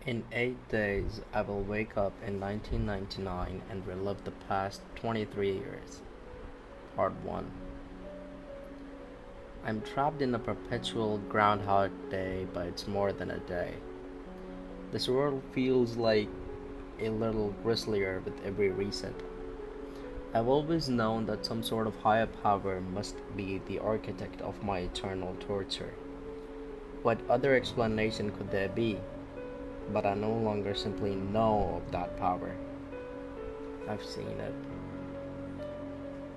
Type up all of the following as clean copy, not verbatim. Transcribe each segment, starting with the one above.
In 8 days, I will wake up in 1999 and relive the past 23 years. Part 1. I'm trapped in a perpetual Groundhog Day, but it's more than a day. This world feels like a little grislier with every reset. I've always known that some sort of higher power must be the architect of my eternal torture. What other explanation could there be? But I no longer simply know of that power. I've seen it.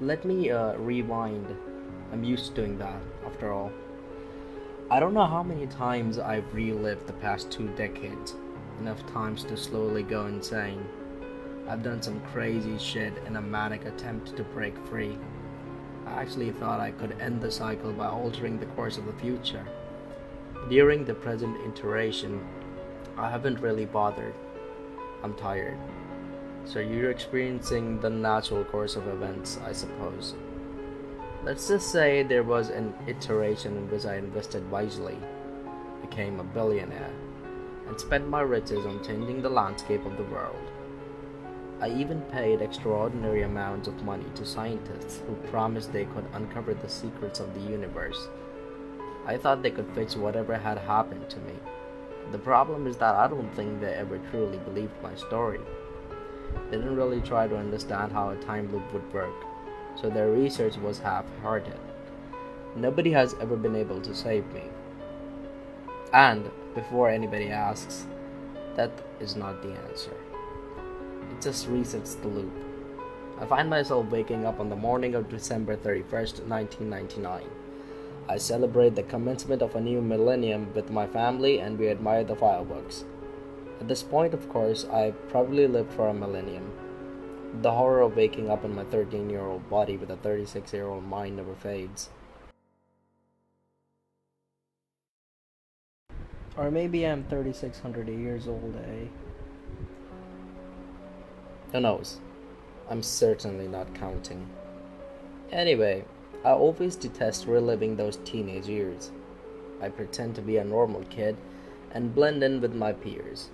Let me rewind. I'm used to doing that, after all. I don't know how many times I've relived the past 2 decades, enough times to slowly go insane. I've done some crazy shit in a manic attempt to break free. I actually thought I could end the cycle by altering the course of the future. During the present iteration, I haven't really bothered. I'm tired. So you're experiencing the natural course of events, I suppose. Let's just say there was an iteration in which I invested wisely, became a billionaire, and spent my riches on changing the landscape of the world. I even paid extraordinary amounts of money to scientists who promised they could uncover the secrets of the universe. I thought they could fix whatever had happened to me. The problem is that I don't think they ever truly believed my story. They didn't really try to understand how a time loop would work, so their research was half-hearted. Nobody has ever been able to save me. And, before anybody asks, that is not the answer. It just resets the loop. I find myself waking up on the morning of December 31st, 1999. I celebrate the commencement of a new millennium with my family and we admire the fireworks. At this point, of course, I've probably lived for a millennium. The horror of waking up in my 13-year-old body with a 36-year-old mind never fades. Or maybe I'm 3,600 years old, eh? Who knows? I'm certainly not counting. Anyway, I always detest reliving those teenage years. I pretend to be a normal kid and blend in with my peers.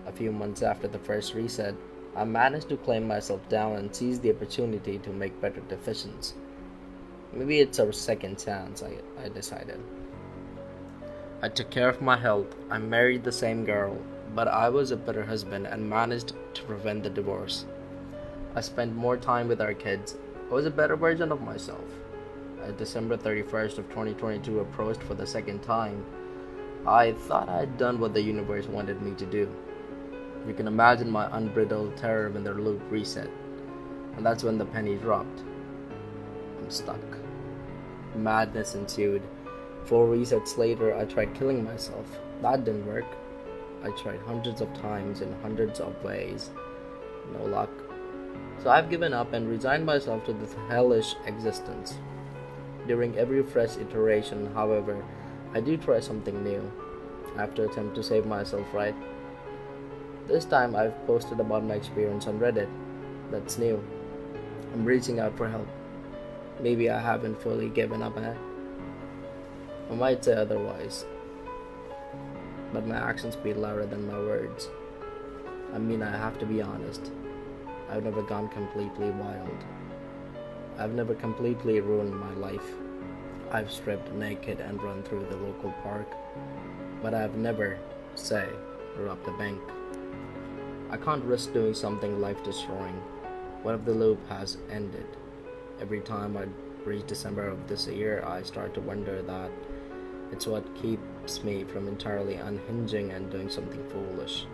A few months after the first reset, I managed to claim myself down and seize the opportunity to make better decisions. Maybe it's a second chance, I decided. I took care of my health, I married the same girl, but I was a better husband and managed to prevent the divorce. I spent more time with our kids. I was a better version of myself. As December 31st of 2022 approached for the second time, I thought I had done what the universe wanted me to do. You can imagine my unbridled terror when the loop reset, and that's when the penny dropped. I'm stuck. Madness ensued. 4 resets later, I tried killing myself. That didn't work. I tried hundreds of times in hundreds of ways. No luck. So I've given up and resigned myself to this hellish existence. During every fresh iteration, however, I do try something new. I have to attempt to save myself, right? This time I've posted about my experience on Reddit. That's new. I'm reaching out for help. Maybe I haven't fully given up, eh? I might say otherwise, but my actions speak louder than my words. I mean, I have to be honest. I've never gone completely wild. I've never completely ruined my life. I've stripped naked and run through the local park, but I've never, say, robbed a bank. I can't risk doing something life-destroying. What if the loop has ended? Every time I reach December of this year, I start to wonder that it's what keeps me from entirely unhinging and doing something foolish.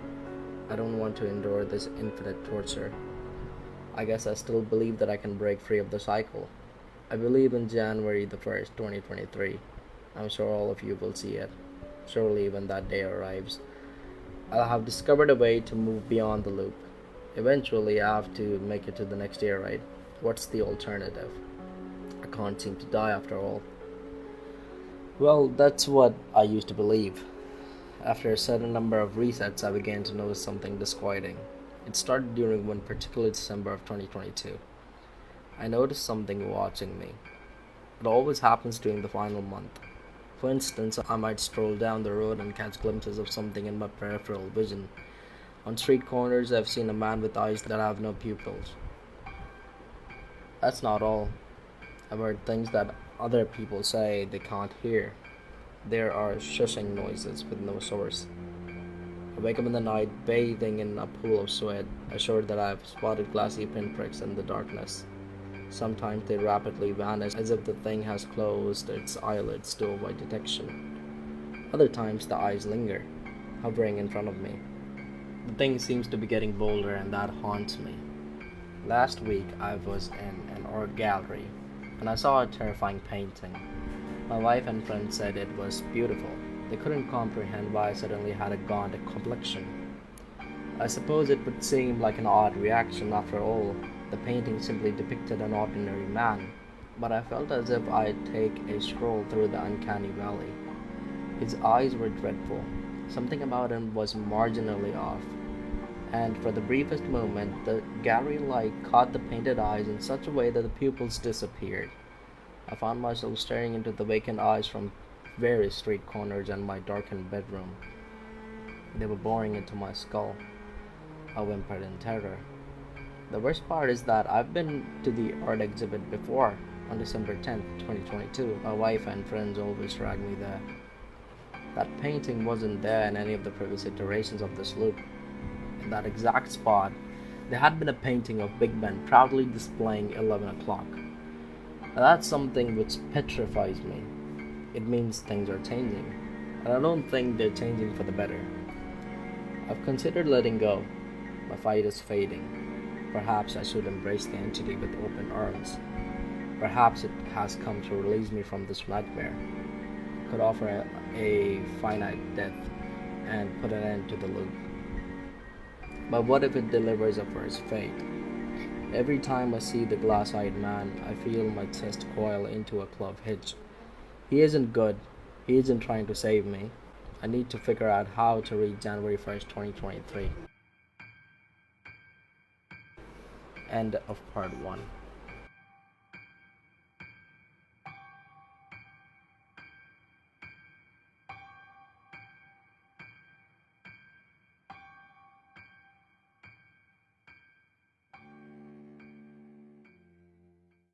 I don't want to endure this infinite torture. I guess I still believe that I can break free of the cycle. I believe in January the 1st, 2023. I'm sure all of you will see it. Surely when that day arrives, I'll have discovered a way to move beyond the loop. Eventually, I have to make it to the next year, right? What's the alternative? I can't seem to die after all. Well, that's what I used to believe. After a certain number of resets, I began to notice something disquieting. It started during one particular December of 2022. I noticed something watching me. It always happens during the final month. For instance, I might stroll down the road and catch glimpses of something in my peripheral vision. On street corners, I've seen a man with eyes that have no pupils. That's not all. I've heard things that other people say they can't hear. There are shushing noises with no source. I wake up in the night bathing in a pool of sweat, assured that I've spotted glassy pinpricks in the darkness. Sometimes they rapidly vanish as if the thing has closed its eyelids to avoid detection. Other times the eyes linger, hovering in front of me. The thing seems to be getting bolder, and that haunts me. Last week I was in an art gallery and I saw a terrifying painting. My wife and friends said it was beautiful. They couldn't comprehend why I suddenly had a gaunt complexion. I suppose it would seem like an odd reaction after all. The painting simply depicted an ordinary man, but I felt as if I'd take a stroll through the uncanny valley. His eyes were dreadful. Something about him was marginally off, and for the briefest moment, the gallery light caught the painted eyes in such a way that the pupils disappeared. I found myself staring into the vacant eyes from various street corners and my darkened bedroom. They were boring into my skull. I whimpered in terror. The worst part is that I've been to the art exhibit before, on December 10th, 2022. My wife and friends always drag me there. That painting wasn't there in any of the previous iterations of this loop. In that exact spot, there had been a painting of Big Ben proudly displaying 11 o'clock. Now that's something which petrifies me. It means things are changing, and I don't think they're changing for the better. I've considered letting go. My fight is fading. Perhaps I should embrace the entity with open arms. Perhaps it has come to release me from this nightmare. It could offer a finite death and put an end to the loop. But what if it delivers a first fate? Every time I see the glass-eyed man, I feel my chest coil into a club hitch. He isn't good. He isn't trying to save me. I need to figure out how to read January 1st, 2023. End of part 1.